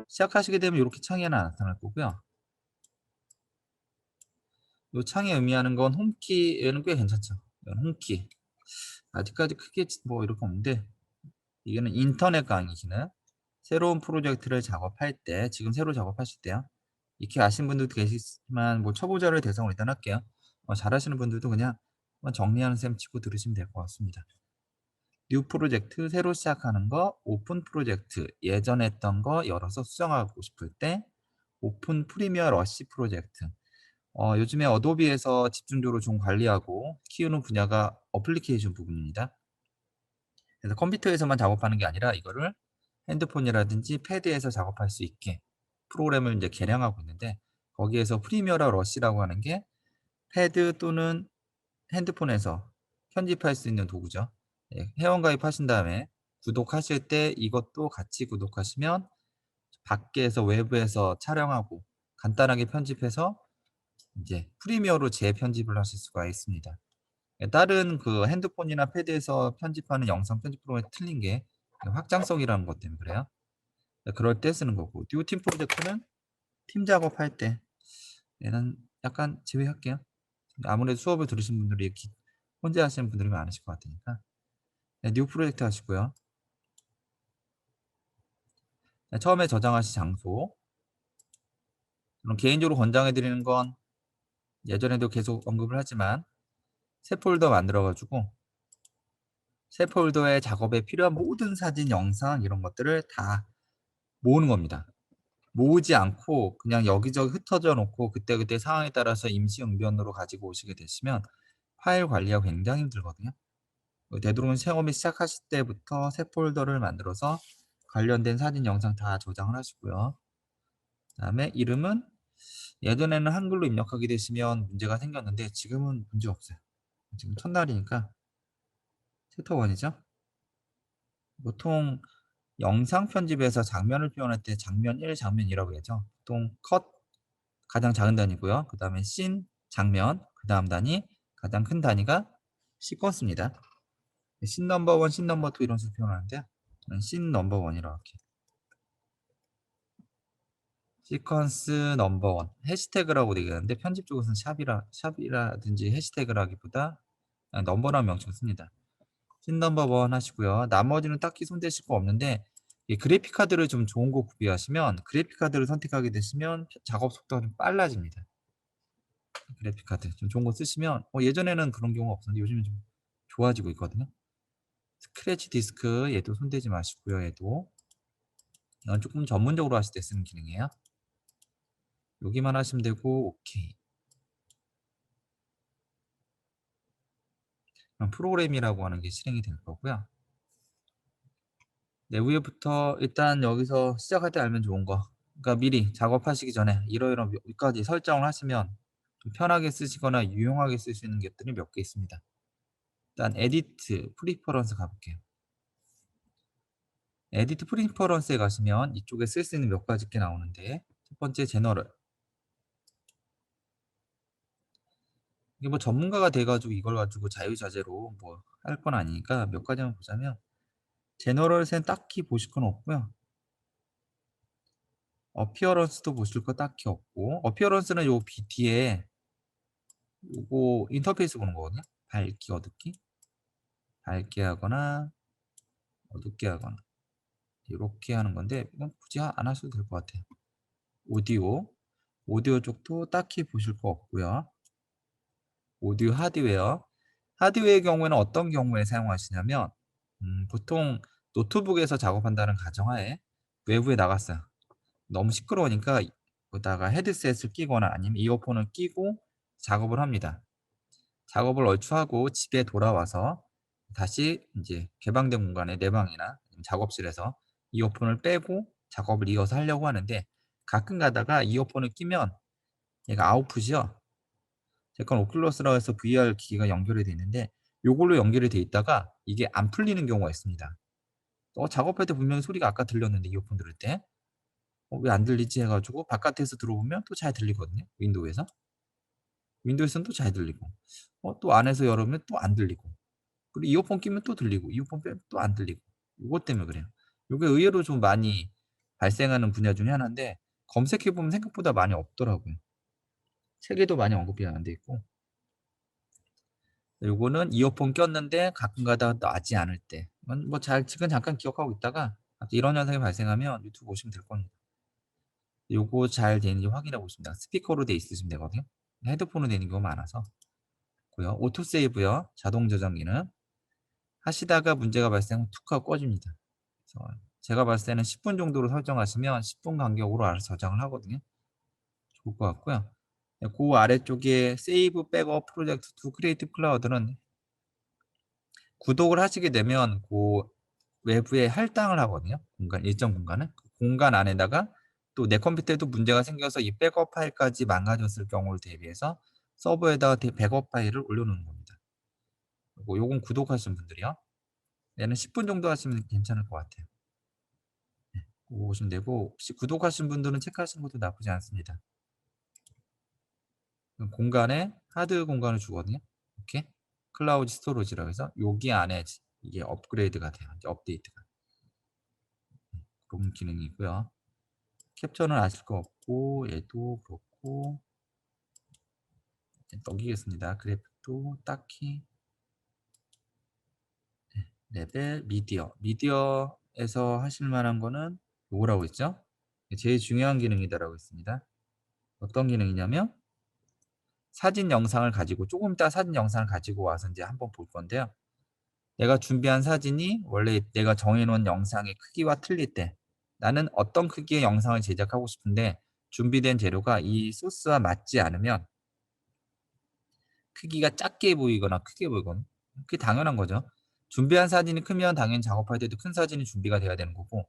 시작하시게 되면 이렇게 창이 하나 나타날 거고요. 이 창이 의미하는 건 홈키에는 꽤 괜찮죠. 홈키. 아직까지 크게 뭐 이렇게 없는데, 이거는 인터넷 강의 기능. 새로운 프로젝트를 작업할 때, 지금 새로 작업하실 때요. 익히 아신 분들도 계시지만 뭐 초보자를 대상으로 일단 할게요. 잘하시는 분들도 그냥 한번 정리하는 셈 치고 들으시면 될 것 같습니다. 뉴 프로젝트, 새로 시작하는 거, 오픈 프로젝트, 예전에 했던 거 열어서 수정하고 싶을 때, 오픈 프리미어 러시 프로젝트. 요즘에 어도비에서 집중적으로 좀 관리하고 키우는 분야가 어플리케이션 부분입니다. 그래서 컴퓨터에서만 작업하는 게 아니라 이거를 핸드폰이라든지 패드에서 작업할 수 있게 프로그램을 이제 개량하고 있는데, 거기에서 프리미어라 러시라고 하는 게 패드 또는 핸드폰에서 편집할 수 있는 도구죠. 예, 회원가입 하신 다음에 구독하실 때 이것도 같이 구독하시면 밖에서 외부에서 촬영하고 간단하게 편집해서 이제 프리미어로 재편집을 하실 수가 있습니다. 예, 다른 그 핸드폰이나 패드에서 편집하는 영상 편집 프로그램이 틀린 게 확장성이라는 것 때문에 그래요. 예, 그럴 때 쓰는 거고, 듀오팀 프로젝트는 팀 작업할 때, 얘는 약간 제외할게요. 아무래도 수업을 들으신 분들이 이렇게 혼자 하시는 분들이 많으실 것 같으니까. 네, 뉴 프로젝트 하시고요. 네, 처음에 저장하실 장소. 그럼 개인적으로 권장해 드리는 건 예전에도 계속 언급을 하지만 새 폴더 만들어 가지고 새 폴더에 작업에 필요한 모든 사진, 영상 이런 것들을 다 모으는 겁니다. 모으지 않고 그냥 여기저기 흩어져 놓고 그때그때 상황에 따라서 임시 응변으로 가지고 오시게 되시면 파일 관리가 굉장히 힘들거든요. 되도록이면 처음에 시작하실 때부터 새 폴더를 만들어서 관련된 사진, 영상 다 저장을 하시고요. 그다음에 이름은 예전에는 한글로 입력하게 되시면 문제가 생겼는데 지금은 문제 없어요. 지금 첫날이니까 챕터 1이죠. 보통 영상 편집에서 장면을 표현할 때 장면 1, 장면 2라고 하죠. 보통 컷 가장 작은 단위고요. 그 다음에 씬 장면, 그 다음 단위 가장 큰 단위가 시퀀스입니다. 씬 넘버 1, 씬 넘버 2 이런 식으로 표현하는데요. 저는 씬 넘버 1이라고 할게요. 시퀀스 넘버 1 해시태그라고 되겠는데 편집 쪽에서는 샵이라든지 해시태그라기보다 그냥 넘버라는 명칭을 씁니다. 씬 넘버 1 하시고요. 나머지는 딱히 손대실 거 없는데 이 그래픽 카드를 좀 좋은 거 구비하시면 그래픽 카드를 선택하게 되시면 작업 속도가 좀 빨라집니다. 그래픽 카드 좀 좋은 거 쓰시면 예전에는 그런 경우가 없었는데 요즘은 좀 좋아지고 있거든요. 스크래치 디스크 얘도 손대지 마시고요. 얘도 이건 조금 전문적으로 하실 때 쓰는 기능이에요. 여기만 하시면 되고 오케이. 그럼 프로그램이라고 하는 게 실행이 될 거고요. 네, 위에부터 일단 여기서 시작할 때 알면 좋은 거. 그러니까 미리 작업하시기 전에 이러이러한 몇 가지 설정을 하시면 좀 편하게 쓰시거나 유용하게 쓸 수 있는 것들이 몇 개 있습니다. 일단 에디트 프리퍼런스 가볼게요. 에디트 프리퍼런스에 가시면 이쪽에 쓸 수 있는 몇 가지 게 나오는데, 첫 번째 제너럴. 이게 뭐 전문가가 돼가지고 이걸 가지고 자유자재로 뭐 할 건 아니니까 몇 가지만 보자면, 제너럴에는 딱히 보실 건 없고요. 어피어런스도 보실 거 딱히 없고, 어피어런스는 요 뒤에 요거 인터페이스 보는 거거든요. 밝기, 어둡기. 밝게 하거나 어둡게 하거나 이렇게 하는 건데 이건 굳이 안 하셔도 될 것 같아요. 오디오. 오디오 쪽도 딱히 보실 거 없고요. 오디오 하드웨어. 하드웨어의 경우에는 어떤 경우에 사용하시냐면 보통 노트북에서 작업한다는 가정하에 외부에 나갔어요. 너무 시끄러우니까 여기다가 헤드셋을 끼거나 아니면 이어폰을 끼고 작업을 합니다. 작업을 얼추 하고 집에 돌아와서 다시 이제 개방된 공간에 내 방이나 작업실에서 이어폰을 빼고 작업을 이어서 하려고 하는데, 가끔 가다가 이어폰을 끼면 얘가 아웃풋이요. 제 건 오큘러스라고 해서 VR 기기가 연결이 돼 있는데 요걸로 연결이 돼 있다가 이게 안 풀리는 경우가 있습니다. 작업할 때 분명히 소리가 아까 들렸는데 이어폰 들을 때 왜 안 들리지 해가지고 바깥에서 들어보면 또 잘 들리거든요. 윈도우에서. 윈도우에서는 또 잘 들리고 또 안에서 열으면 또 안 들리고 그리고 이어폰 끼면 또 들리고 이어폰 빼면 또 안 들리고. 요것 때문에 그래요. 요게 의외로 좀 많이 발생하는 분야 중에 하나인데 검색해 보면 생각보다 많이 없더라고요. 책에도 많이 언급이 안 돼 있고. 요거는 이어폰 꼈는데 가끔 가다가 나지 않을 때. 이건 뭐 잘 지금 잠깐 기억하고 있다가 이런 현상이 발생하면 유튜브 보시면 될 겁니다. 요거 잘 되는지 확인해 보십니다. 스피커로 돼 있으시면 되거든요. 헤드폰으로 되는 경우가 많아서. 고요. 오토 세이브요. 자동 저장 기능. 하시다가 문제가 발생하면 툭 하고 꺼집니다. 그래서 제가 봤을 때는 10분 정도로 설정하시면 10분 간격으로 알아서 저장을 하거든요. 좋을 것 같고요. 네, 그 아래쪽에 세이브 백업 프로젝트 투 크리에이티브 클라우드는 구독을 하시게 되면 그 외부에 할당을 하거든요. 공간, 일정 공간을. 그 공간 안에다가 또 내 컴퓨터에도 문제가 생겨서 이 백업 파일까지 망가졌을 경우를 대비해서 서버에다가 백업 파일을 올려놓는 겁니다. 그리고 요건 구독하신 분들이요. 얘는 10분 정도 하시면 괜찮을 것 같아요. 네, 그거 보시면 되고 혹시 구독하신 분들은 체크하시는 것도 나쁘지 않습니다. 공간에 하드 공간을 주거든요. 이렇게 클라우드 스토리지라고 해서 여기 안에 이게 업그레이드가 돼요. 이제 업데이트가. 그런 기능이 있고요. 캡처는 아실 거 없고 얘도 그렇고 넘기겠습니다. 그래픽도 딱히 레벨 미디어에서 하실 만한 거는 요거라고 있죠. 제일 중요한 기능이다라고 있습니다. 어떤 기능이냐면 사진 영상을 가지고 조금 이따 사진 영상을 가지고 와서 이제 한번 볼 건데요. 내가 준비한 사진이 원래 내가 정해놓은 영상의 크기와 틀릴 때 나는 어떤 크기의 영상을 제작하고 싶은데 준비된 재료가 이 소스와 맞지 않으면 크기가 작게 보이거나 크게 보이거나 그게 당연한 거죠. 준비한 사진이 크면 당연히 작업할 때도 큰 사진이 준비가 돼야 되는 거고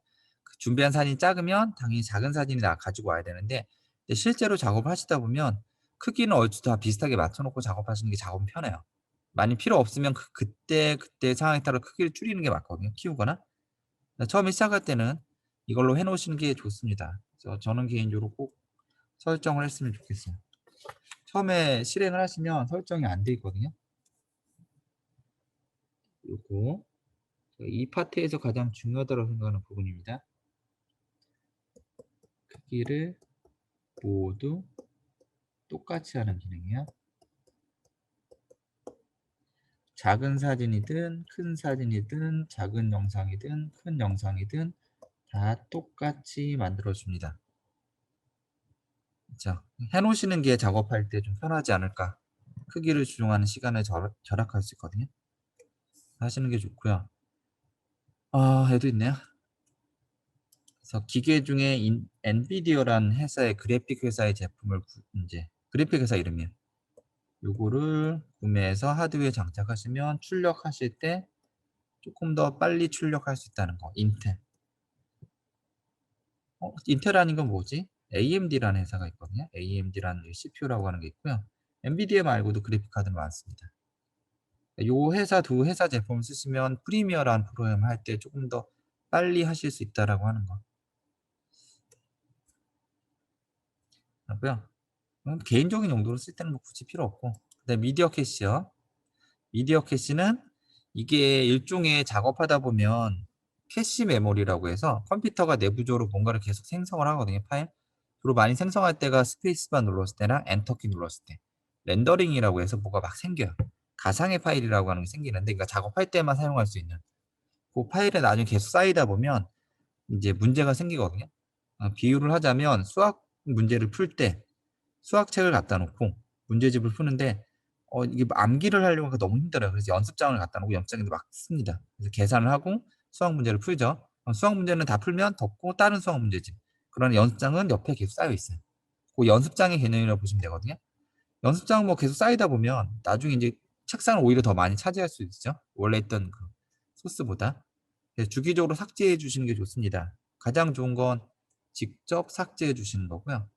준비한 사진이 작으면 당연히 작은 사진이 나 가지고 와야 되는데 실제로 작업하시다 보면 크기는 얼추 다 비슷하게 맞춰놓고 작업하시는 게 작업은 편해요. 많이 필요 없으면 그때 상황에 따라 크기를 줄이는 게 맞거든요. 키우거나. 처음에 시작할 때는 이걸로 해 놓으시는 게 좋습니다. 그래서 저는 개인적으로 꼭 설정을 했으면 좋겠어요. 처음에 실행을 하시면 설정이 안 돼 있거든요. 요거 이 파트에서 가장 중요하다고 생각하는 부분입니다. 크기를 모두 똑같이 하는 기능이요. 작은 사진이든 큰 사진이든 작은 영상이든 큰 영상이든 다 똑같이 만들어줍니다. 자, 해놓으시는 게 작업할 때 좀 편하지 않을까. 크기를 조정하는 시간을 절약할 수 있거든요. 하시는 게 좋고요. 얘도 있네요. 그래서 기계 중에 엔비디어라는 회사의 그래픽 회사의 제품을 이제 그래픽 회사 이름이에요. 요거를 구매해서 하드웨어에 장착하시면 출력하실 때 조금 더 빨리 출력할 수 있다는 거. 인텔. 인텔 아닌 건 뭐지? AMD라는 회사가 있거든요. AMD라는 CPU라고 하는 게 있고요. 엔비디아 말고도 그래픽 카드는 많습니다. 요 회사 두 회사 제품 쓰시면 프리미어라는 프로그램 할 때 조금 더 빨리 하실 수 있다라고 하는 거. 고요. 개인적인 용도로 쓸 때는 뭐 굳이 필요 없고. 그다음에 미디어 캐시요. 미디어 캐시는 이게 일종의 작업하다 보면 캐시 메모리라고 해서 컴퓨터가 내부적으로 뭔가를 계속 생성을 하거든요. 파일. 주로 많이 생성할 때가 스페이스바 눌렀을 때랑 엔터키 눌렀을 때. 렌더링이라고 해서 뭐가 막 생겨요. 가상의 파일이라고 하는 게 생기는데 그러니까 작업할 때만 사용할 수 있는 그 파일에 나중에 계속 쌓이다 보면 이제 문제가 생기거든요. 비유를 하자면 수학 문제를 풀 때 수학책을 갖다 놓고 문제집을 푸는데 이게 암기를 하려고 하니까 너무 힘들어요. 그래서 연습장을 갖다 놓고 연습장에도 막 씁니다. 그래서 계산을 하고 수학 문제를 풀죠. 수학 문제는 다 풀면 덮고 다른 수학 문제집. 그러나 연습장은 옆에 계속 쌓여 있어요. 그 연습장의 개념이라고 보시면 되거든요. 연습장 뭐 계속 쌓이다 보면 나중에 이제 책상을 오히려 더 많이 차지할 수 있죠. 원래 있던 그 소스보다. 그래서 주기적으로 삭제해 주시는 게 좋습니다. 가장 좋은 건 직접 삭제해 주시는 거고요.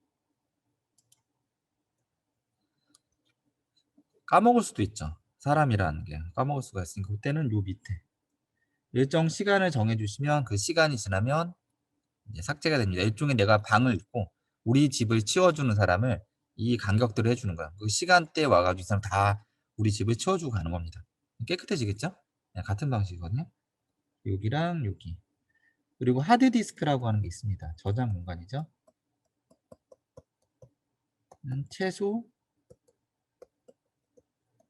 까먹을 수도 있죠. 사람이라는 게 까먹을 수가 있으니까 그때는 요 밑에 일정 시간을 정해 주시면 그 시간이 지나면 이제 삭제가 됩니다. 일종의 내가 방을 있고 우리 집을 치워주는 사람을 이 간격대로 해주는 거야. 그 시간대에 와가지고 이 사람 다 우리 집을 치워주고 가는 겁니다. 깨끗해지겠죠? 같은 방식이거든요. 여기랑 여기. 그리고 하드디스크라고 하는 게 있습니다. 저장 공간이죠. 최소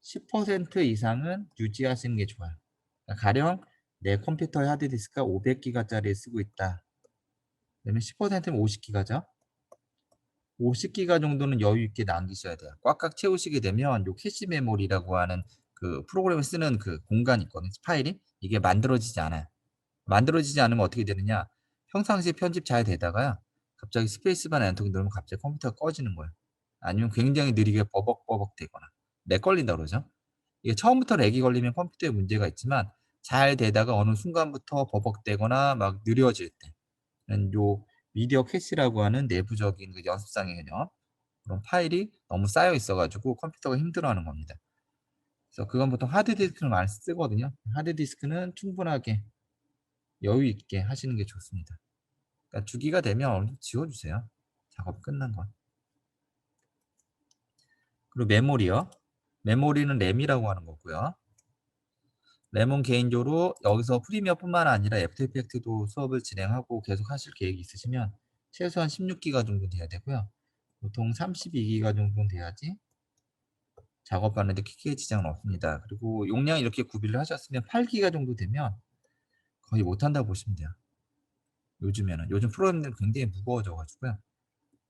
10% 이상은 유지하시는 게 좋아요. 그러니까 가령 내 컴퓨터의 하드디스크가 500기가짜리 쓰고 있다. 그러면 10%면 50기가죠. 50기가 정도는 여유 있게 남기셔야 돼요. 꽉꽉 채우시게 되면 요 캐시 메모리라고 하는 그 프로그램을 쓰는 그 공간이 있거든요. 파일이 이게 만들어지지 않아요. 만들어지지 않으면 어떻게 되느냐? 평상시에 편집 잘 되다가요. 갑자기 스페이스바나 엔터 키 누르면 갑자기 컴퓨터가 꺼지는 거예요. 아니면 굉장히 느리게 버벅버벅 되거나 렉 걸린다 그러죠. 이게 처음부터 렉이 걸리면 컴퓨터에 문제가 있지만 잘 되다가 어느 순간부터 버벅대거나 막 느려질 때는 요 미디어 캐시라고 하는 내부적인 그 연습상의 개념 그런 파일이 너무 쌓여 있어 가지고 컴퓨터가 힘들어하는 겁니다. 그래서 그건 보통 하드디스크를 많이 쓰거든요. 하드디스크는 충분하게 여유 있게 하시는 게 좋습니다. 그러니까 주기가 되면 어느 정도 지워 주세요. 작업 끝난 건. 그리고 메모리요. 메모리는 램이라고 하는 거고요. 램은 개인적으로 여기서 프리미어뿐만 아니라 애프터 이펙트도 수업을 진행하고 계속 하실 계획이 있으시면 최소한 16기가 정도 돼야 되고요. 보통 32기가 정도는 돼야지 작업하는데 크게 지장은 없습니다. 그리고 용량 이렇게 구비를 하셨으면 8기가 정도 되면 거의 못한다고 보시면 돼요. 요즘에는. 요즘 프로그램들은 굉장히 무거워져 가지고요.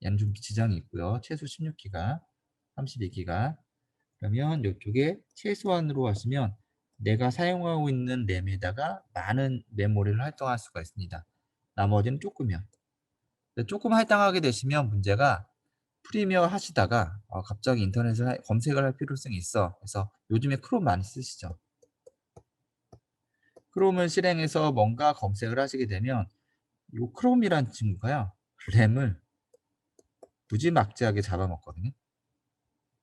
얘는 좀 지장이 있고요. 최소 16기가, 32기가. 그러면 이쪽에 최소한으로 하시면 내가 사용하고 있는 램에다가 많은 메모리를 활성화할 수가 있습니다. 나머지는 조금이요. 조금 할당하게 되시면 문제가 프리미어 하시다가 갑자기 인터넷을 검색을 할 필요성이 있어. 그래서 요즘에 크롬 많이 쓰시죠. 크롬을 실행해서 뭔가 검색을 하시게 되면 이 크롬이란 친구가요. 램을 무지막지하게 잡아먹거든요.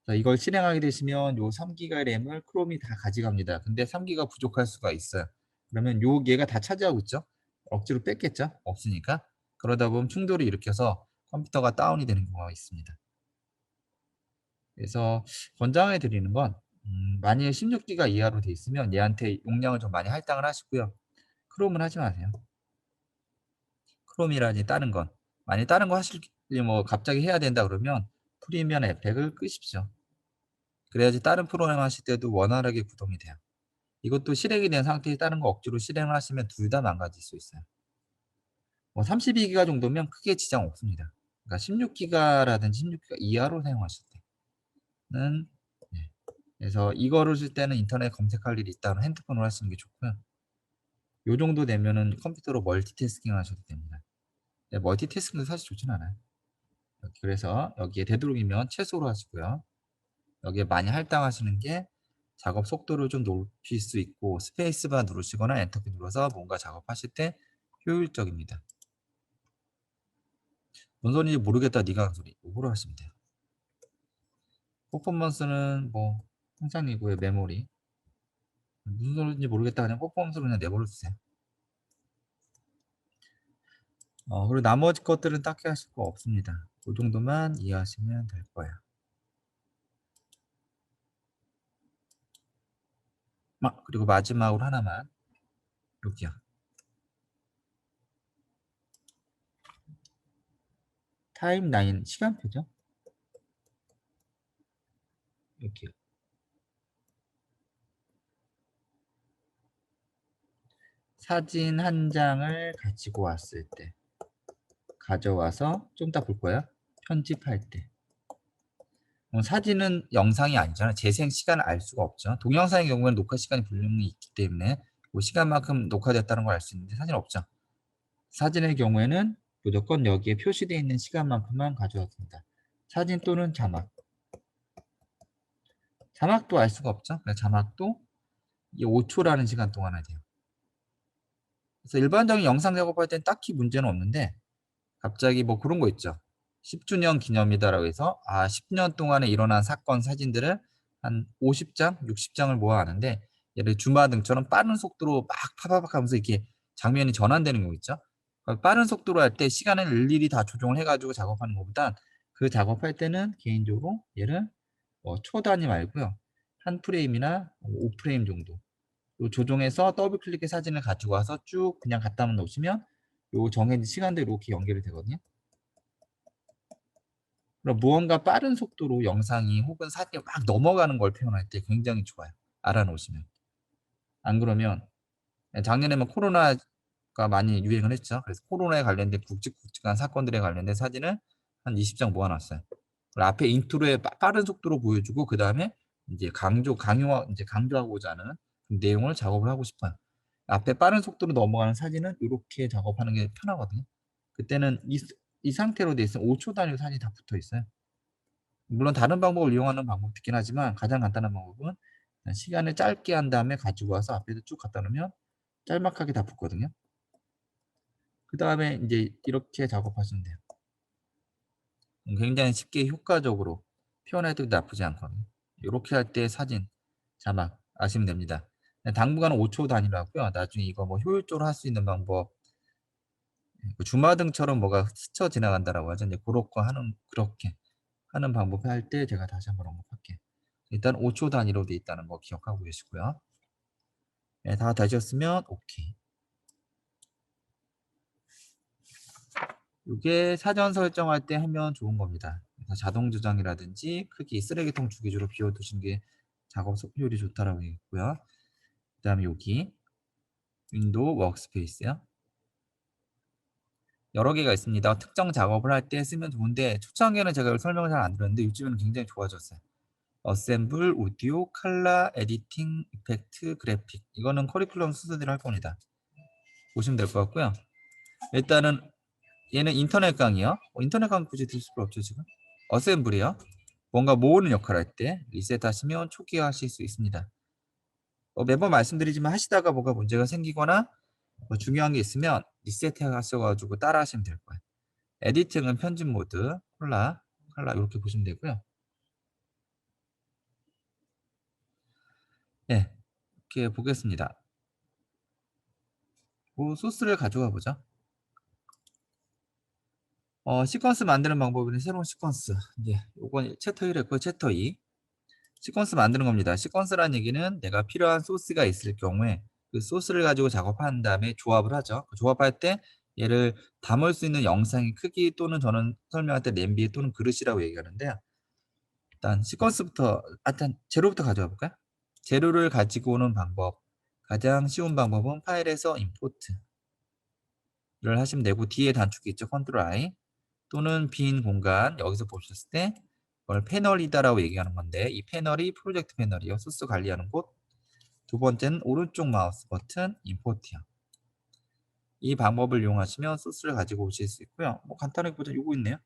자, 이걸 실행하게 되시면 요 3기가 램을 크롬이 다 가져갑니다. 근데 3기가 부족할 수가 있어요. 그러면 얘가 다 차지하고 있죠. 억지로 뺐겠죠. 없으니까. 그러다 보면 충돌을 일으켜서 컴퓨터가 다운이 되는 경우가 있습니다. 그래서 권장해 드리는 건 만약에 16기가 이하로 돼 있으면 얘한테 용량을 좀 많이 할당을 하시고요. 크롬은 하지 마세요. 크롬이라든지 다른 건. 만약에 다른 거 하실 뭐 갑자기 해야 된다 그러면 프리미엄 앱팩을 끄십시오. 그래야지 다른 프로그램 하실 때도 원활하게 구동이 돼요. 이것도 실행이 된 상태에 다른 거 억지로 실행을 하시면 둘 다 망가질 수 있어요. 뭐 32기가 정도면 크게 지장 없습니다. 그러니까 16기가라든지 16기가 이하로 사용하실 때는 네. 그래서 이거를 쓸 때는 인터넷 검색할 일이 있다면 핸드폰으로 하시는 게 좋고요. 요 정도 되면은 컴퓨터로 멀티태스킹 하셔도 됩니다. 네, 멀티태스킹도 사실 좋진 않아요. 그래서 여기에 되도록이면 최소로 하시고요. 여기에 많이 할당하시는 게 작업 속도를 좀 높일 수 있고 스페이스바 누르시거나 엔터키 눌러서 뭔가 작업하실 때 효율적입니다. 뭔 소리인지 모르겠다 네가 한 소리 이거로 하시면 돼요. 퍼포먼스는 뭐 통상이고요. 메모리 무슨 소리인지 모르겠다 그냥 퍼포먼스로 그냥 내버려 두세요. 그리고 나머지 것들은 딱히 하실 거 없습니다. 그 정도만 이해하시면 될 거예요. 그리고 마지막으로 하나만 여기요. 타임라인 시간표죠. 여기요. 사진 한 장을 가지고 왔을 때 가져와서 좀 이따 볼 거예요. 편집할 때 사진은 영상이 아니잖아요. 재생 시간을 알 수가 없죠. 동영상의 경우에는 녹화 시간이 분명히 있기 때문에 그 시간만큼 녹화됐다는 걸 알 수 있는데 사진 없죠. 사진의 경우에는 무조건 여기에 표시되어 있는 시간만큼만 가져왔습니다. 사진 또는 자막. 자막도 알 수가 없죠. 자막도 이게 5초라는 시간 동안 돼요. 그래서 일반적인 영상 작업할 땐 딱히 문제는 없는데 갑자기 뭐 그런 거 있죠. 10주년 기념이다라고 해서 10년 동안에 일어난 사건 사진들을 한 50장, 60장을 모아왔는데 예를 주마등처럼 빠른 속도로 막 파바박 하면서 이렇게 장면이 전환되는 거 있죠. 빠른 속도로 할 때 시간을 일일이 다 조정을 해가지고 작업하는 것보다 그 작업할 때는 개인적으로 얘를 초 단위 말고요. 한 프레임이나 5프레임 정도 요 조정해서 더블 클릭의 사진을 가지고 와서 쭉 그냥 갖다 놓으시면 요 정해진 시간대로 이렇게 연결이 되거든요. 그럼 무언가 빠른 속도로 영상이 혹은 사진이 막 넘어가는 걸 표현할 때 굉장히 좋아요. 알아놓으시면. 안 그러면 작년에는 코로나가 많이 유행을 했죠. 그래서 코로나에 관련된 굵직굵직한 사건들에 관련된 사진을 한 20장 모아 놨어요. 그리고 앞에 인트로에 빠른 속도로 보여주고 그다음에 이제 강조하고자 하는 내용을 작업을 하고 싶어요. 앞에 빠른 속도로 넘어가는 사진은 이렇게 작업하는 게 편하거든요. 그때는 이 상태로 돼 있으면 5초 단위로 사진이 다 붙어 있어요. 물론 다른 방법을 이용하는 방법도 있긴 하지만 가장 간단한 방법은 시간을 짧게 한 다음에 가지고 와서 앞에다 쭉 갖다 놓으면 짤막하게 다 붙거든요. 그다음에 이제 이렇게 작업하시면 돼요. 굉장히 쉽게 효과적으로 표현해도 나쁘지 않거든요. 요렇게 할 때 사진, 자막 아시면 됩니다. 당분간은 5초 단위라고요. 나중에 이거 뭐 효율적으로 할 수 있는 방법, 주마등처럼 뭐가 스쳐 지나간다라고 하죠. 이제 그렇게 하는 방법 할 때 제가 다시 한번 언급할게요. 일단 5초 단위로 돼 있다는 거 기억하고 계시고요. 네, 다 되셨으면 오케이. 이게 사전 설정할 때 하면 좋은 겁니다. 그래서 자동 저장이라든지 크기, 쓰레기통 주기적으로 비워두시는 게 작업 효율이 좋다라고 했고요. 그다음에 여기 윈도우 워크스페이스요. 여러 개가 있습니다. 특정 작업을 할 때 쓰면 좋은데 초창기에는 제가 설명을 잘 안 드렸는데 요즘에는 굉장히 좋아졌어요. 어셈블, 오디오, 칼라, 에디팅, 이펙트, 그래픽. 이거는 커리큘럼 순서대로 할 겁니다. 보시면 될 것 같고요. 일단은 얘는 인터넷 강의요. 인터넷 강의 굳이 들 필요 없죠, 지금. 어셈블이요. 뭔가 모으는 역할을 할 때 리셋하시면 초기화하실 수 있습니다. 매번 말씀드리지만 하시다가 뭐가 문제가 생기거나 뭐 중요한 게 있으면 리셋해 가셔가지고 따라 하시면 될 거예요. 에디팅은 편집 모드, 칼라 이렇게 보시면 되고요. 네, 이렇게 보겠습니다. 소스를 가져가 보죠. 시퀀스 만드는 방법은 새로운 시퀀스. 이제 요건 챕터 1 했고 챕터 2. 시퀀스 만드는 겁니다. 시퀀스라는 얘기는 내가 필요한 소스가 있을 경우에 그 소스를 가지고 작업한 다음에 조합을 하죠. 그 조합할 때 얘를 담을 수 있는 영상의 크기 또는 저는 설명할 때 냄비 또는 그릇이라고 얘기하는데요. 일단 시퀀스부터 일단 재료부터 가져와 볼까요? 재료를 가지고 오는 방법. 가장 쉬운 방법은 파일에서 임포트를 하시면 되고 뒤에 단축키 있죠. 컨트롤 I 또는 빈 공간 여기서 보셨을 때 그걸 패널이다라고 얘기하는 건데 이 패널이 프로젝트 패널이요. 소스 관리하는 곳. 두 번째는 오른쪽 마우스 버튼 임포트요. 이 방법을 이용하시면 소스를 가지고 오실 수 있고요. 뭐 간단하게 보자. 요거 있네요.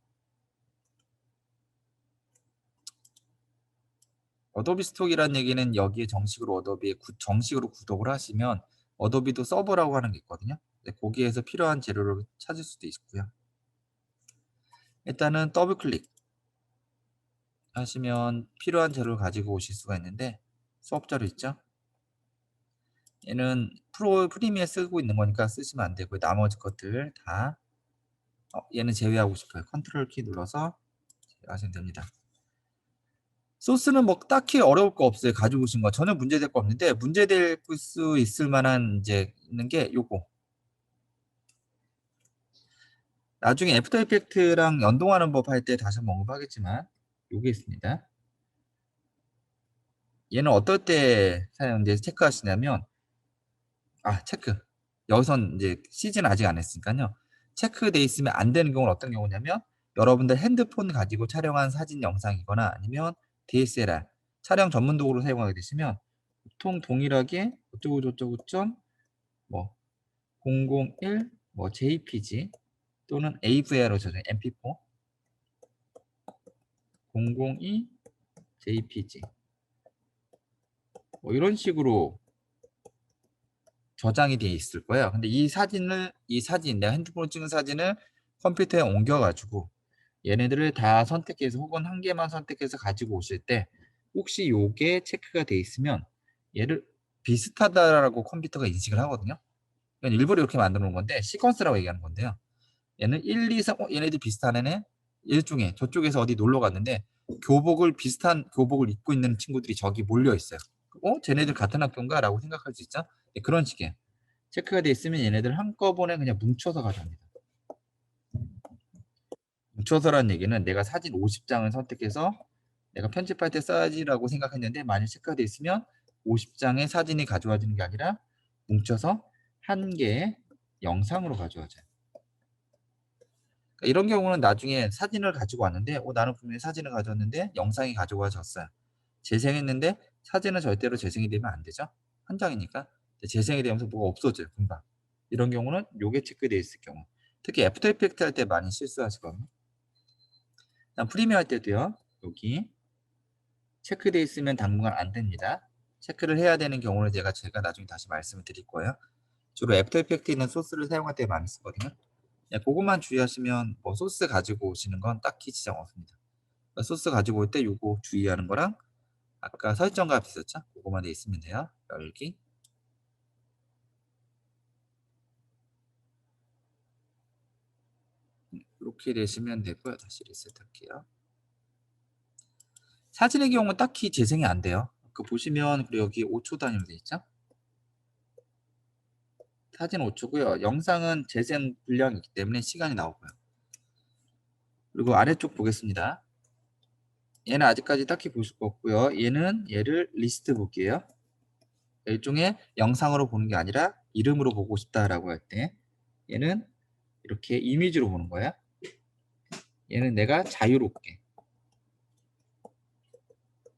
어도비 스톡이라는 얘기는 여기에 정식으로 어도비에 정식으로 구독을 하시면 어도비도 서버라고 하는 게 있거든요. 거기에서 필요한 재료를 찾을 수도 있고요. 일단은 더블 클릭 하시면 필요한 재료를 가지고 오실 수가 있는데 수업 자료 있죠? 얘는 프리미어 쓰고 있는 거니까 쓰시면 안 되고요. 나머지 것들 다 얘는 제외하고 싶어요. 컨트롤 키 눌러서 하시면 됩니다. 소스는 뭐 딱히 어려울 거 없어요. 가지고 오신 거 전혀 문제될 거 없는데 문제될 수 있을 만한 이제 있는 게 요거. 나중에 애프터 이펙트랑 연동하는 법 할 때 다시 한번 언급하겠지만 요게 있습니다. 얘는 어떨 때 사용인지 체크하시냐면 체크. 여기선 이제 시즌 아직 안 했으니까요. 체크돼 있으면 안 되는 경우는 어떤 경우냐면 여러분들 핸드폰 가지고 촬영한 사진 영상이거나 아니면 DSLR 촬영 전문 도구로 사용하게 되시면 보통 동일하게 어쩌고저쩌고 뭐 001 뭐 JPG 또는 AVI로 저장 MP4 002 JPG 뭐 이런 식으로 저장이 되어 있을 거예요. 근데 이 사진 내가 핸드폰으로 찍은 사진을 컴퓨터에 옮겨가지고 얘네들을 다 선택해서 혹은 한 개만 선택해서 가지고 오실 때 혹시 요게 체크가 돼 있으면 얘를 비슷하다라고 컴퓨터가 인식을 하거든요. 그러니까 일부러 이렇게 만들어 놓은 건데 시퀀스라고 얘기하는 건데요. 얘는 1, 2, 3, 얘네들 비슷한 애네. 일종의 저쪽에서 어디 놀러 갔는데 비슷한 교복을 입고 있는 친구들이 저기 몰려 있어요. 쟤네들 같은 학교인가? 라고 생각할 수 있죠. 네, 그런 식이에요. 체크가 돼 있으면 얘네들 한꺼번에 그냥 뭉쳐서 가져옵니다. 뭉쳐서라는 얘기는 내가 사진 50장을 선택해서 내가 편집할 때 써야지라고 생각했는데 만약 체크가 돼 있으면 50장의 사진이 가져와지는 게 아니라 뭉쳐서 한 개의 영상으로 가져와져요. 그러니까 이런 경우는 나중에 사진을 가지고 왔는데 나는 분명히 사진을 가져왔는데 영상이 가져와졌어요. 재생했는데 사진은 절대로 재생이 되면 안 되죠. 한 장이니까. 재생이 되면서 뭐가 없어져요. 금방. 이런 경우는 요게 체크되어 있을 경우. 특히 애프터 이펙트 할 때 많이 실수하시거든요. 프리미어 할 때도요. 여기 체크되어 있으면 당분간 안 됩니다. 체크를 해야 되는 경우는 제가 나중에 다시 말씀을 드릴 거예요. 주로 애프터 이펙트 있는 소스를 사용할 때 많이 쓰거든요. 그것만 주의하시면 뭐 소스 가지고 오시는 건 딱히 지장 없습니다. 그러니까 소스 가지고 올 때 요거 주의하는 거랑 아까 설정 값 있었죠? 그거만 돼 있으면 돼요. 열기. 이렇게 되시면 되고요. 다시 리셋할게요. 사진의 경우는 딱히 재생이 안 돼요. 보시면 그리고 여기 5초 단위로 돼 있죠? 사진 5초고요. 영상은 재생 분량이 있기 때문에 시간이 나오고요. 그리고 아래쪽 보겠습니다. 얘는 아직까지 딱히 보실 거 없고요. 얘를 리스트 볼게요. 일종의 영상으로 보는 게 아니라 이름으로 보고 싶다라고 할 때 얘는 이렇게 이미지로 보는 거야. 얘는 내가 자유롭게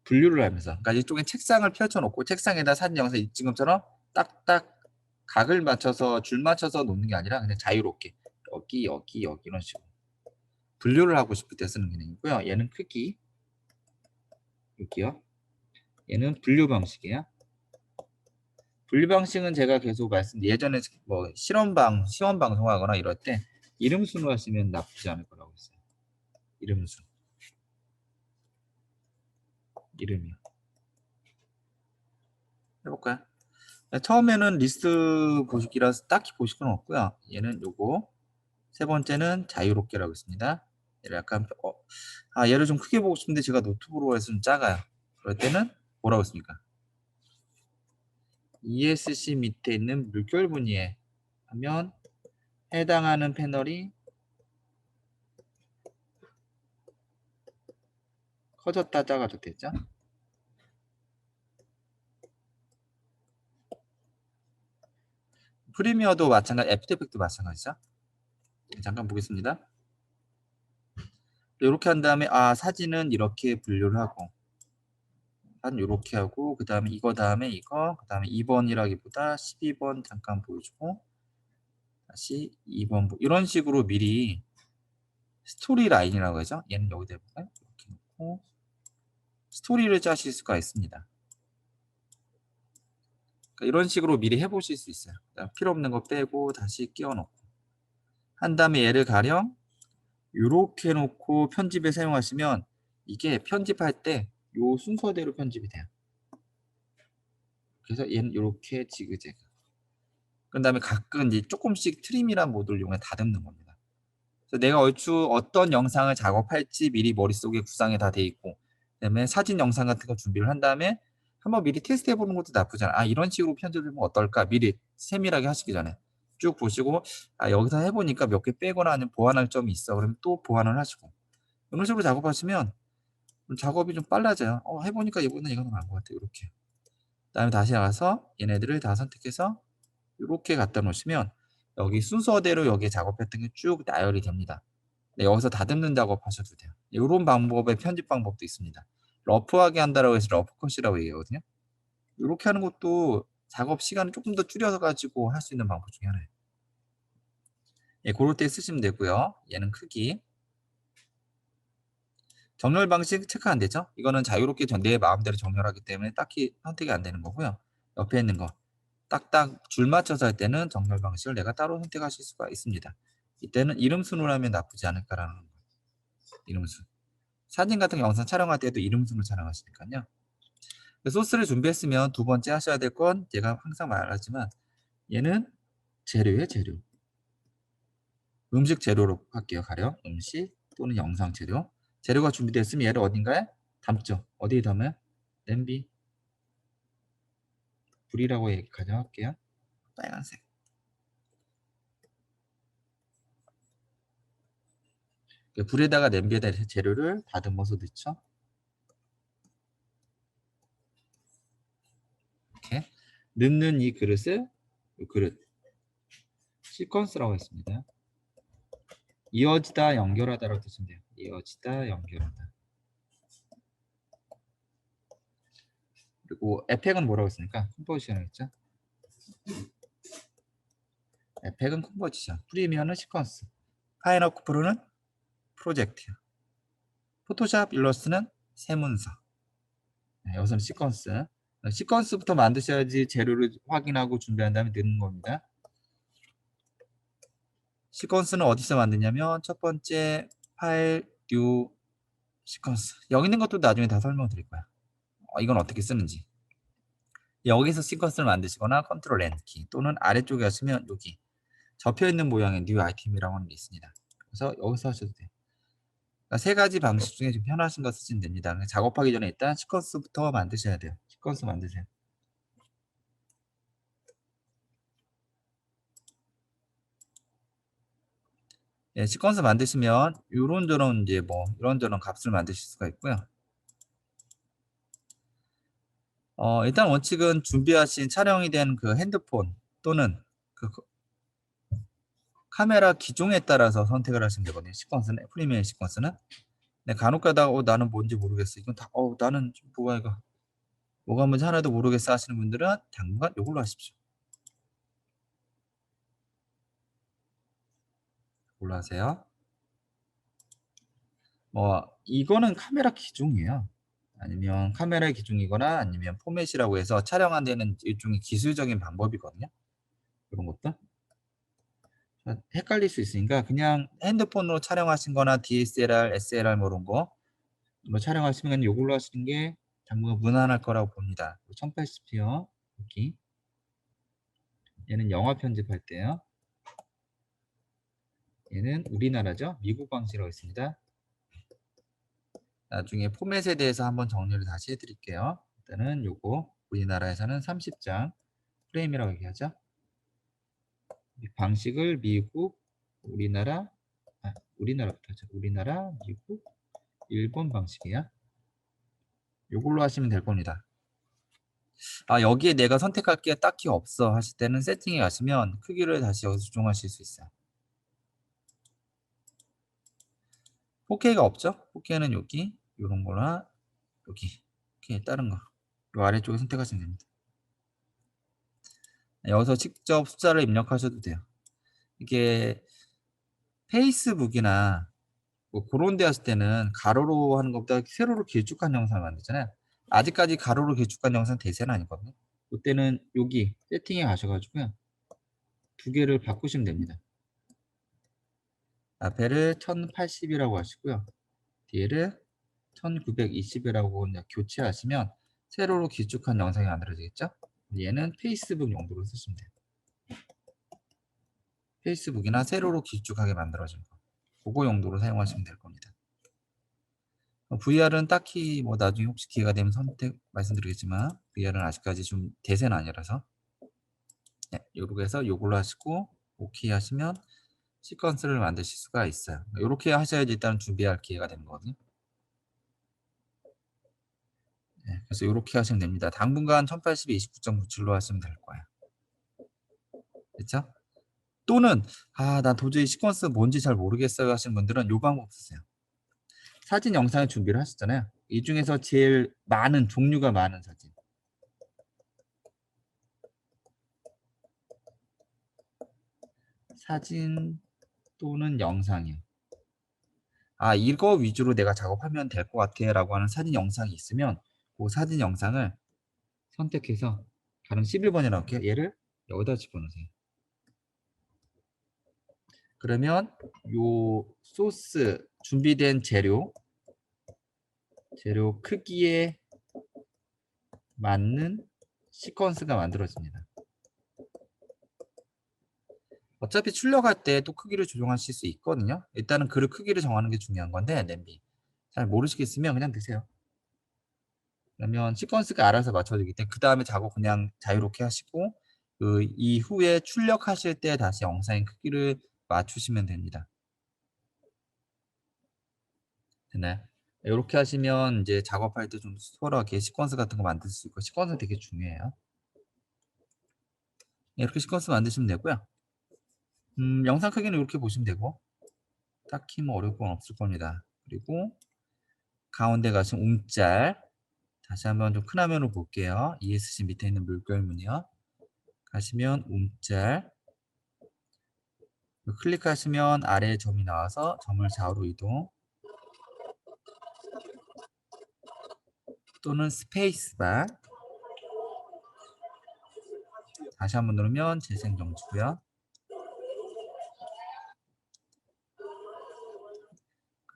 분류를 하면서 그러니까 이쪽에 책상을 펼쳐놓고 책상에다 사진 영상 지금처럼 딱딱 각을 맞춰서 줄 맞춰서 놓는 게 아니라 그냥 자유롭게 여기 이런 식으로 분류를 하고 싶을 때 쓰는 기능이고요. 얘는 크기 여기요. 얘는 분류 방식이에요. 분류 방식은 제가 계속 예전에 뭐 시험 방송하거나 이럴 때 이름 순으로 하시면 나쁘지 않을 거라고 했어요. 이름 순. 이름이요. 해볼까요? 처음에는 리스트 보시기라서 딱히 보실 건 없고요. 얘는 요거. 세 번째는 자유롭게라고 있습니다. 얘를 약간 얘를 좀 크게 보고 싶은데 제가 노트북으로 해서 좀 작아요. 그럴 때는 뭐라고 했습니까? ESC 밑에 있는 물결 무늬에 하면 해당하는 패널이 커졌다 작아졌다 했죠? 프리미어도 마찬가지, 애프터 이펙트도 마찬가지죠? 잠깐 보겠습니다. 이렇게 한 다음에 사진은 이렇게 분류를 하고 한 이렇게 하고 그 다음에 이거 다음에 이거 그 다음에 2번이라기보다 12번 잠깐 보여주고 다시 2번 이런 식으로 미리 스토리 라인이라고 하죠. 얘는 여기다 해볼까요? 이렇게 놓고 스토리를 짜실 수가 있습니다. 그러니까 이런 식으로 미리 해보실 수 있어요. 필요 없는 거 빼고 다시 끼워 넣고 한 다음에 얘를 가령 이렇게 놓고 편집에 사용하시면 이게 편집할 때 요 순서대로 편집이 돼요. 그래서 얘는 이렇게 지그재그. 그 다음에 가끔 이제 조금씩 트림이란 모드를 이용해 다듬는 겁니다. 그래서 내가 얼추 어떤 영상을 작업할지 미리 머릿속에 구상이 다 돼 있고 그다음에 사진 영상 같은 거 준비를 한 다음에 한번 미리 테스트 해보는 것도 나쁘지 않아. 이런 식으로 편집하면 어떨까? 미리 세밀하게 하시기 전에 쭉 보시고 여기서 해보니까 몇 개 빼거나 아니면 보완할 점이 있어. 그러면 또 보완을 하시고 이런 식으로 작업하시면 작업이 좀 빨라져요. 해보니까 이번엔 이거 나은 것 같아. 이렇게. 그다음에 다시 나가서 얘네들을 다 선택해서 이렇게 갖다 놓으시면 여기 순서대로 여기 작업했던 게 쭉 나열이 됩니다. 네, 여기서 다듬는 작업 하셔도 돼요. 이런 방법의 편집 방법도 있습니다. 러프하게 한다라고 해서 러프컷이라고 얘기하거든요. 이렇게 하는 것도 작업 시간을 조금 더 줄여서 가지고 할 수 있는 방법 중에 하나예요. 예, 그럴 때 쓰시면 되고요. 얘는 크기. 정렬 방식 체크 안 되죠? 이거는 자유롭게 내 마음대로 정렬하기 때문에 딱히 선택이 안 되는 거고요. 옆에 있는 거 딱딱 줄 맞춰서 할 때는 정렬 방식을 내가 따로 선택하실 수가 있습니다. 이때는 이름 순으로 하면 나쁘지 않을까라는 거예요. 이름 순. 사진 같은 영상 촬영할 때도 이름 순으로 촬영하시니까요. 소스를 준비했으면 두 번째 하셔야 될 건 제가 항상 말하지만 얘는 재료예요, 재료. 음식 재료로 할게요. 가령 음식 또는 영상 재료. 재료가 준비됐으면 얘를 어딘가에 담죠. 어디에 담아요? 냄비. 불이라고 가정할게요. 빨간색. 불에다가 냄비에다 재료를 다듬어서 넣죠. 이렇게 넣는 이 그릇을 이 그릇 시퀀스라고 했습니다. 이어지다, 연결하다라고 뜻이면 돼요. 이어지다, 연결하다. 그리고 에펙은 뭐라고 했습니까? 컴포지션을 했죠. 에펙은 컴포지션, 프리미어는 시퀀스, 파이널 프로는 프로젝트, 포토샵 일러스트는 세문서. 네, 여기서는 시퀀스. 시퀀스부터 만드셔야지 재료를 확인하고 준비한 다음에 넣는 겁니다. 시퀀스는 어디서 만드냐면 첫 번째 파일 뉴 시퀀스. 여기 있는 것도 나중에 다 설명드릴 거야. 이건 어떻게 쓰는지. 여기서 시퀀스를 만드시거나 컨트롤 N 키 또는 아래쪽에 하시면 여기 접혀있는 모양의 뉴 아이템이라고 하는 게 있습니다. 그래서 여기서 하셔도 돼요. 그러니까 세 가지 방식 중에 좀 편하신 거 쓰시면 됩니다. 작업하기 전에 일단 시퀀스부터 만드셔야 돼요. 시퀀스 만드세요. 예, 시퀀스 만드시면 이런저런 이제 뭐 이런저런 값을 만드실 수가 있고요. 일단 원칙은 준비하신 촬영이 된 그 핸드폰 또는 그 카메라 기종에 따라서 선택을 하시면 되거든요. 시퀀스는 프리미엄 시퀀스는. 네, 간혹가다 나는 뭔지 모르겠어. 이건 다 나는 뭐가 이거 뭐가 뭔지 하나도 모르겠어 하시는 분들은 당분간 이걸로 하십시오. 이걸로 하세요. 이거는 카메라 기종이에요. 아니면 카메라의 기종이거나 아니면 포맷이라고 해서 촬영한 데는 일종의 기술적인 방법이거든요. 이런 것도 헷갈릴 수 있으니까 그냥 핸드폰으로 촬영하신 거나 DSLR, SLR 뭐 이런 거 촬영하시면 이걸로 하시는 게 당분간 무난할 거라고 봅니다. 1080p요. 여기 얘는 영화 편집할 때요. 얘는 우리나라죠. 미국 방식이라고 있습니다. 나중에 포맷에 대해서 한번 정리를 다시 해드릴게요. 일단은 요거 우리나라에서는 30장 프레임이라고 얘기하죠. 방식을 미국, 우리나라, 우리나라부터 하죠. 우리나라, 미국, 일본 방식이야. 요걸로 하시면 될 겁니다. 여기에 내가 선택할 게 딱히 없어 하실 때는 세팅에 가시면 크기를 다시 여기서 조정하실 수 있어요. 4K가 없죠? 4K는 여기 이런 거나 여기 이렇게 다른 거 요 아래쪽에 선택하시면 됩니다. 여기서 직접 숫자를 입력하셔도 돼요. 이게 페이스북이나 뭐 그런 데 하실 때는 가로로 하는 것보다 세로로 길쭉한 영상을 만들잖아요. 아직까지 가로로 길쭉한 영상 대세는 아니거든요. 그때는 여기 세팅에 가셔가지고요. 두 개를 바꾸시면 됩니다. 앞에를 1080이라고 하시고요. 뒤에를 1920이라고 교체하시면 세로로 길쭉한 영상이 만들어지겠죠? 얘는 페이스북 용도로 쓰시면 돼요. 페이스북이나 세로로 길쭉하게 만들어진 거. 그거 용도로 사용하시면 될 겁니다. VR은 딱히 뭐 나중에 혹시 기회가 되면 선택 말씀드리겠지만 VR은 아직까지 좀 대세는 아니라서 네, 요렇게 해서 요걸로 하시고 OK 하시면 시퀀스를 만드실 수가 있어요. 이렇게 하셔야지 일단 준비할 기회가 되는 거거든요. 네, 그래서 이렇게 하시면 됩니다. 당분간 1080에 29.97로 하시면 될 거예요. 그렇죠? 또는 난 도저히 시퀀스 뭔지 잘 모르겠어요 하시는 분들은 요 방법 쓰세요. 사진 영상을 준비를 하셨잖아요. 이 중에서 제일 많은 종류가 많은 사진. 사진 또는 영상이요. 이거 위주로 내가 작업하면 될 것 같아 라고 하는 사진 영상이 있으면 그 사진 영상을 선택해서 가령 11번이라고 할게요. 얘를 여기다 집어넣으세요. 그러면 요 소스 준비된 재료 크기에 맞는 시퀀스가 만들어집니다. 어차피 출력할 때 또 크기를 조정하실 수 있거든요. 일단은 그릇 크기를 정하는 게 중요한 건데 냄비 잘 모르시겠으면 그냥 드세요. 그러면 시퀀스가 알아서 맞춰주기 때문에 그 다음에 작업 그냥 자유롭게 하시고 그 이후에 출력하실 때 다시 영상의 크기를 맞추시면 됩니다. 되나요? 이렇게 하시면 이제 작업할 때 좀 수월하게 시퀀스 같은 거 만들 수 있고 시퀀스 되게 중요해요. 이렇게 시퀀스 만드시면 되고요. 영상 크기는 이렇게 보시면 되고 딱히 뭐 어려울 건 없을 겁니다. 그리고 가운데 가시면 움짤 다시 한번 좀 큰 화면으로 볼게요. ESC 밑에 있는 물결문이요. 가시면 움짤 클릭하시면 아래에 점이 나와서 점을 좌우로 이동 또는 스페이스바 다시 한번 누르면 재생 정지고요.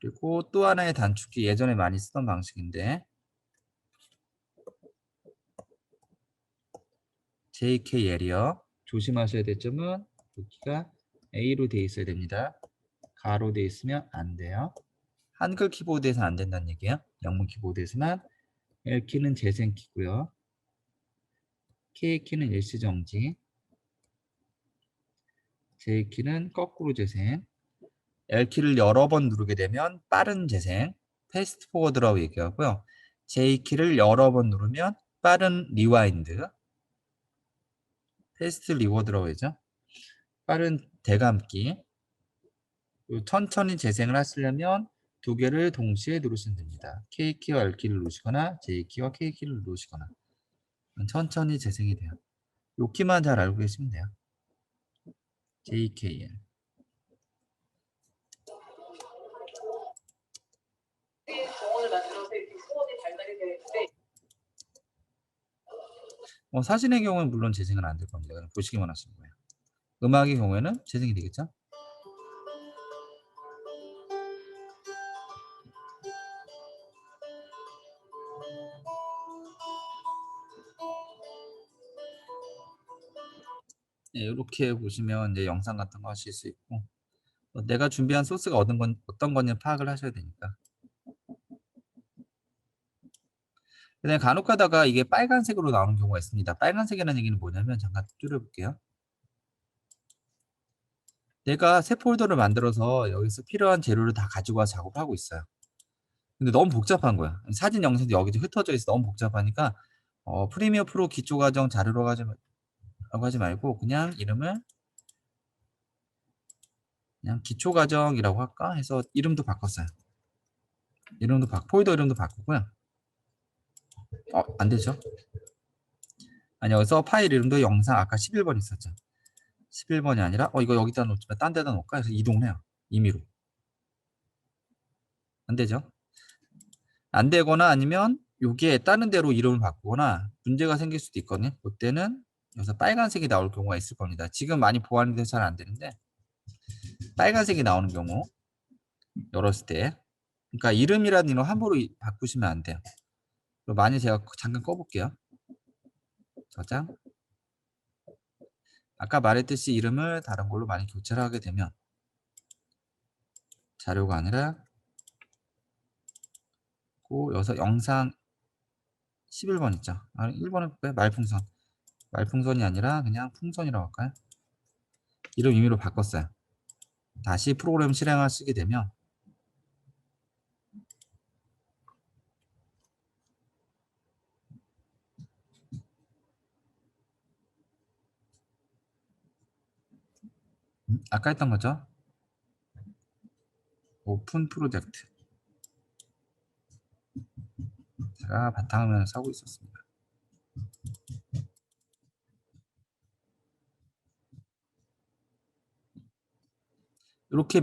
그리고 또 하나의 단축키 예전에 많이 쓰던 방식인데 JKL이요. 조심하셔야 될 점은 여기가 A로 되어 있어야 됩니다. 가로 되어 있으면 안 돼요. 한글 키보드에서는 안 된다는 얘기예요. 영문 키보드에서만 L키는 재생키고요. K키는 일시정지 J키는 거꾸로 재생 L키를 여러 번 누르게 되면 빠른 재생 패스트 포워드라고 얘기하고요. J키를 여러 번 누르면 빠른 리와인드 패스트 리워드라고 하죠. 빠른 대감기 천천히 재생을 하시려면 두 개를 동시에 누르시면 됩니다. K키와 L키를 누르시거나 J키와 K키를 누르시거나 천천히 재생이 돼요. 요 키만 잘 알고 계시면 돼요. JKL 사진의 경우는 물론 재생은 안 될 겁니다. 그냥 보시기만 하시는 거예요. 음악의 경우에는 재생이 되겠죠? 네, 이렇게 보시면 이제 영상 같은 거 하실 수 있고 내가 준비한 소스가 어떤 건지 파악을 하셔야 되니까. 그다음에 간혹 가다가 이게 빨간색으로 나오는 경우가 있습니다. 빨간색이라는 얘기는 뭐냐면 잠깐 줄여볼게요. 내가 새 폴더를 만들어서 여기서 필요한 재료를 다 가지고 와서 작업하고 있어요. 근데 너무 복잡한 거야. 사진 영상도 여기저기 흩어져 있어 너무 복잡하니까 프리미어 프로 기초 과정 자료로 라고 하지 말고 그냥 이름을 그냥 기초 과정이라고 할까 해서 이름도 바꿨어요. 폴더 이름도 바꾸고요. 안 되죠? 아니 여기서 파일 이름도 영상 아까 11번 있었죠. 11번이 아니라 이거 여기다 놓지만 딴 데다 놓을까 해서 이동을 해요. 임의로. 안 되죠? 안 되거나 아니면 여기에 다른 데로 이름을 바꾸거나 문제가 생길 수도 있거든요. 그때는 여기서 빨간색이 나올 경우가 있을 겁니다. 지금 많이 보완이 돼서 잘 안 되는데 빨간색이 나오는 경우 열었을 때 그러니까 이름이라는 이름 함부로 바꾸시면 안 돼요. 만약 제가 잠깐 꺼볼게요. 저장 아까 말했듯이 이름을 다른 걸로 많이 교체를 하게 되면 자료가 아니라 여기서 영상 11번 있죠. 1번은 말풍선. 말풍선이 아니라 그냥 풍선이라고 할까요? 이름 임의로 바꿨어요. 다시 프로그램 실행하시게 되면 아까 했던 거죠. 오픈 프로젝트. 제가 바탕화면을 사고 있었습니다. 이렇게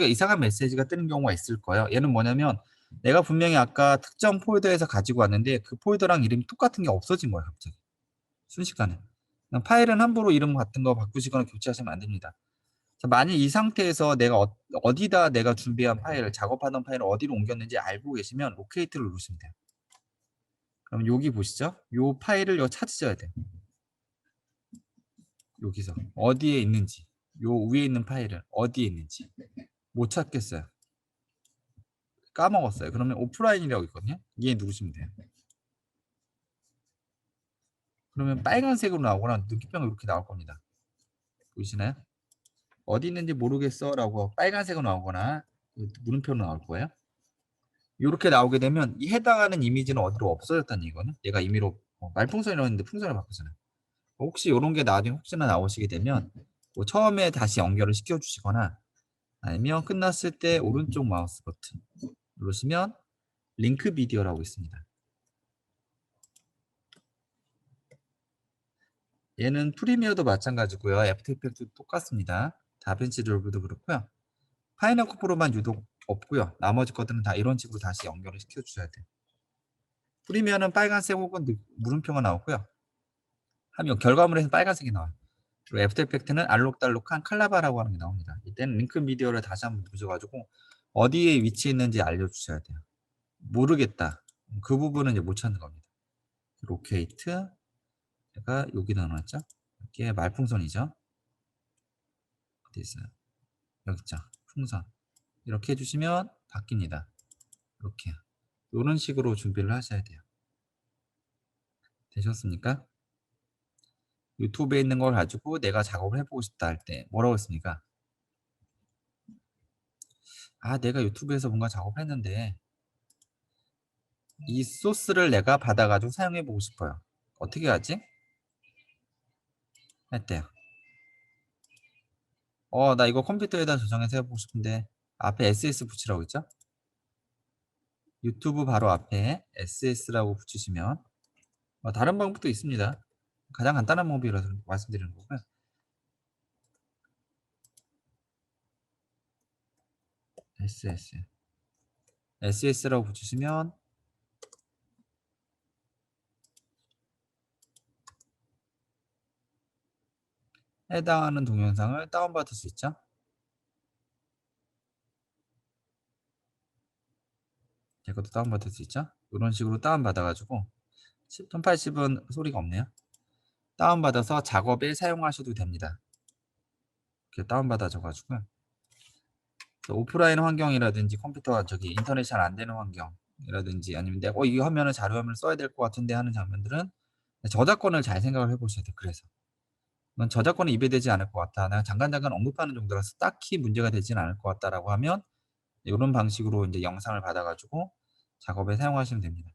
이상한 메시지가 뜨는 경우가 있을 거예요. 얘는 뭐냐면 내가 분명히 아까 특정 폴더에서 가지고 왔는데 그 폴더랑 이름이 똑같은 게 없어진 거예요. 갑자기. 순식간에. 파일은 함부로 이름 같은 거 바꾸시거나 교체하시면 안 됩니다. 자, 만약 이 상태에서 내가 어디다 내가 준비한 파일을 작업하던 파일을 어디로 옮겼는지 알고 계시면 로케이트를 누르시면 돼요. 그럼 여기 보시죠. 이 파일을 찾으셔야 돼요. 여기서 어디에 있는지 요 위에 있는 파일은 어디에 있는지 못 찾겠어요. 까먹었어요. 그러면 오프라인이라고 있거든요. 얘 누르시면 돼요. 그러면 빨간색으로 나오거나 느낌표가 이렇게 나올 겁니다. 보이시나요? 어디 있는지 모르겠어 라고 빨간색으로 나오거나 물음표로 나올 거예요. 이렇게 나오게 되면 이 해당하는 이미지는 어디로 없어졌다는 얘기거든요. 얘가 임의로 말풍선이라고 했는데 풍선을 바꾸잖아요. 혹시 이런 게 나중에 혹시나 나오시게 되면 뭐 처음에 다시 연결을 시켜 주시거나 아니면 끝났을 때 오른쪽 마우스 버튼 누르시면 링크 비디오라고 있습니다. 얘는 프리미어도 마찬가지고요. 애프터 이펙트도 똑같습니다. 다빈치 리졸브도 그렇고요. 파이널 컷 프로만 유독 없고요. 나머지 것들은 다 이런 식으로 다시 연결을 시켜 주셔야 돼요. 프리미어는 빨간색 혹은 물음표가 나오고요. 하면 결과물에서 빨간색이 나와요. 그리고 애프터 이펙트는 알록달록한 칼라바라고 하는 게 나옵니다. 이때는 링크 비디오를 다시 한번 누르셔가지고 어디에 위치해 있는지 알려주셔야 돼요. 모르겠다. 그 부분은 이제 못 찾는 겁니다. 로케이트. 제가 여기 넣어놨죠. 이게 말풍선이죠. 어디 있어요? 여기 있죠. 풍선. 이렇게 해주시면 바뀝니다. 이렇게. 이런 식으로 준비를 하셔야 돼요. 되셨습니까? 유튜브에 있는 걸 가지고 내가 작업을 해보고 싶다 할 때 뭐라고 했습니까? 아, 내가 유튜브에서 뭔가 작업을 했는데 이 소스를 내가 받아가지고 사용해보고 싶어요. 어떻게 하지? 했대요. 나 이거 컴퓨터에다 저장해서 해보고 싶은데 앞에 SS 붙이라고 했죠? 유튜브 바로 앞에 SS라고 붙이시면 다른 방법도 있습니다. 가장 간단한 방법이라서 말씀드리는 거고요. SS라고 붙이시면 해당하는 동영상을 다운받을 수 있죠. 이것도 다운받을 수 있죠. 이런 식으로 다운받아가지고 1080은 소리가 없네요. 다운받아서 작업에 사용하셔도 됩니다. 이렇게 다운받아줘가지고 오프라인 환경이라든지 컴퓨터가 인터넷 잘 안 되는 환경이라든지 아니면 내가 이 화면을 자료 화면을 써야 될 것 같은데 하는 장면들은 저작권을 잘 생각을 해보셔야 돼요. 그래서 넌 저작권에 입에되지 않을 것 같아. 내가 잠깐 언급하는 정도라서 딱히 문제가 되지는 않을 것 같다라고 하면 이런 방식으로 이제 영상을 받아가지고 작업에 사용하시면 됩니다.